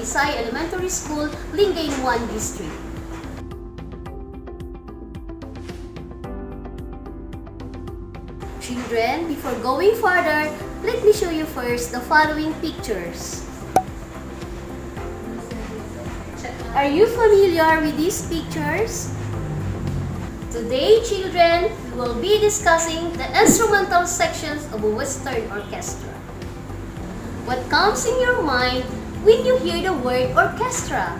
Dalisay Elementary School, Lingayen 1 District. Children, before going further, let me show you first the following pictures. Are you familiar with these pictures? Today, children, we will be discussing the instrumental sections of a Western orchestra. What comes in your mind when you hear the word orchestra?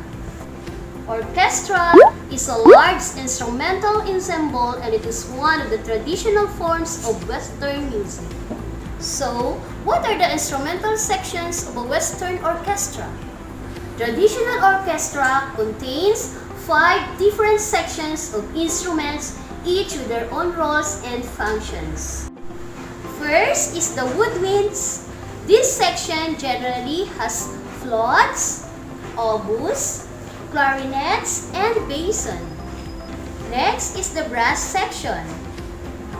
Orchestra is a large instrumental ensemble and it is one of the traditional forms of Western music. So, what are the instrumental sections of a Western orchestra? Traditional orchestra contains 5 different sections of instruments, each with their own roles and functions. First is the woodwinds. This section generally has flutes, oboes, clarinets, and bason. Next is the brass section,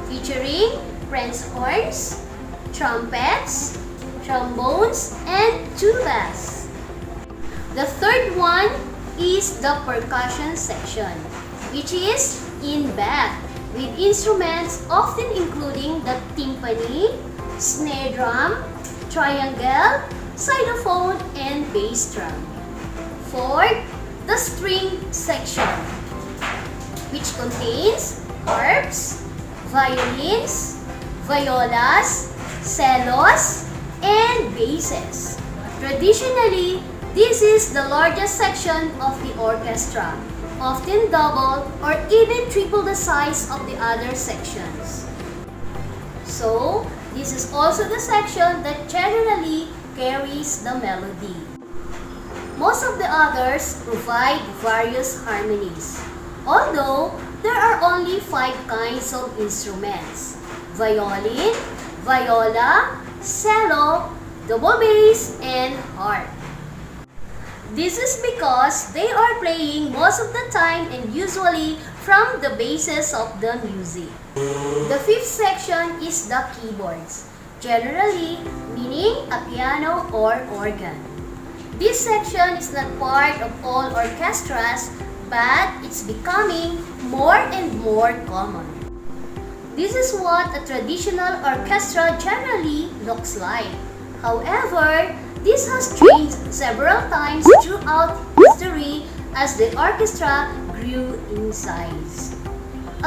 featuring French horns, trumpets, trombones, and tubas. The third one is the percussion section, which is in back, with instruments often including the timpani, snare drum, triangle, xylophone, and bass drum. Fourth, the string section, which contains harps, violins, violas, cellos, and basses. Traditionally, this is the largest section of the orchestra, often double or even triple the size of the other sections. So, this is also the section that generally carries the melody. Most of the others provide various harmonies, although there are only 5 kinds of instruments: violin, viola, cello, double bass, and harp. This is because they are playing most of the time and usually from the basis of the music. The fifth section is the keyboards, generally meaning a piano or organ. This section is not part of all orchestras, but it's becoming more and more common. This is what a traditional orchestra generally looks like. However, this has changed several times throughout history as the orchestra grew in size.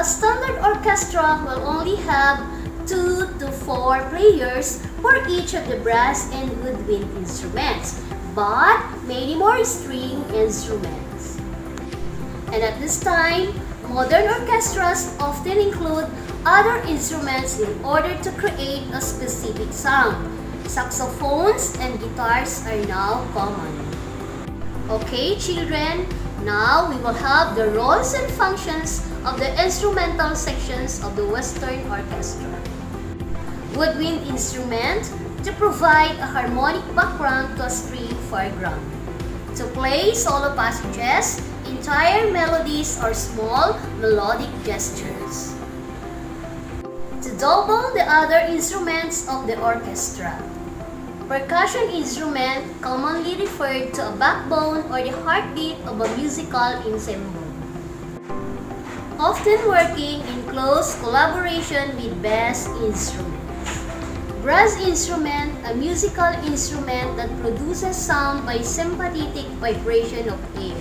A standard orchestra will only have 2 to 4 players for each of the brass and woodwind instruments, but many more string instruments. And at this time, modern orchestras often include other instruments in order to create a specific sound. Saxophones and guitars are now common. Okay, children, now we will have the roles and functions of the instrumental sections of the Western orchestra. Woodwind instrument, to provide a harmonic background to a string foreground. To play solo passages, entire melodies, or small melodic gestures. To double the other instruments of the orchestra. Percussion instrument, commonly referred to a backbone or the heartbeat of a musical ensemble. Often working in close collaboration with bass instruments. Brass instrument, a musical instrument that produces sound by sympathetic vibration of air.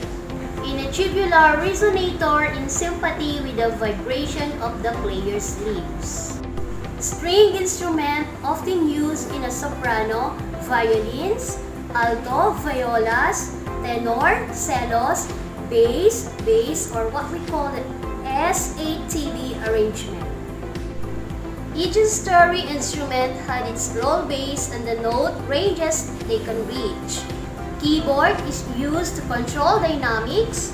In a tubular resonator in sympathy with the vibration of the player's lips. String instrument often used in a soprano, violins, alto, violas, tenor, cellos, bass, or what we call the SATB arrangement. Each story instrument had its roll base and the note ranges they can reach. Keyboard is used to control dynamics,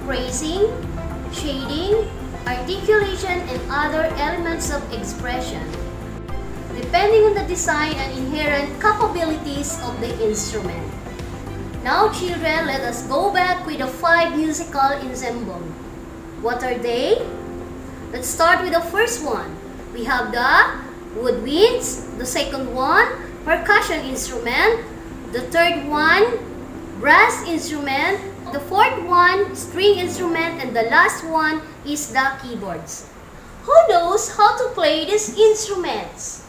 phrasing, shading, articulation, and other elements of expression, depending on the design and inherent capabilities of the instrument. Now, children, let us go back with the 5 musical ensembles. What are they? Let's start with the first one. We have the woodwinds, the second one, percussion instrument, the third one, brass instrument, the fourth one, string instrument, and the last one is the keyboards. Who knows how to play these instruments?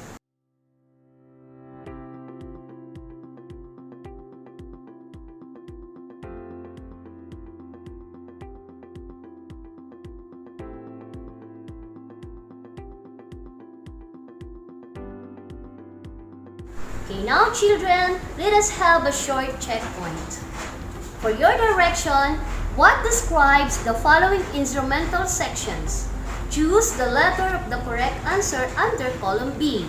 Okay, now children, let us have a short checkpoint. For your direction, what describes the following instrumental sections? Choose the letter of the correct answer under column B.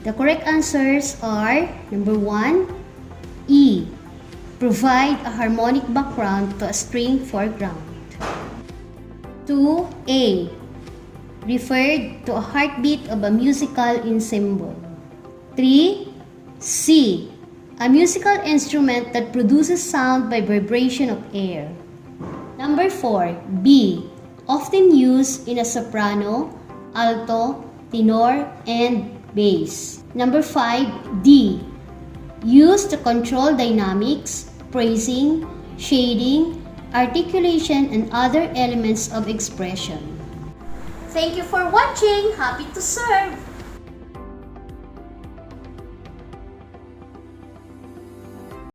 The correct answers are number 1, E. Provide a harmonic background to a string foreground. 2A. Referred to a heartbeat of a musical ensemble. 3C. A musical instrument that produces sound by vibration of air. Number 4B. Often used in a soprano, alto, tenor, and bass. Number 5D. Used to control dynamics, phrasing, shading, articulation, and other elements of expression. Thank you for watching. Happy to serve!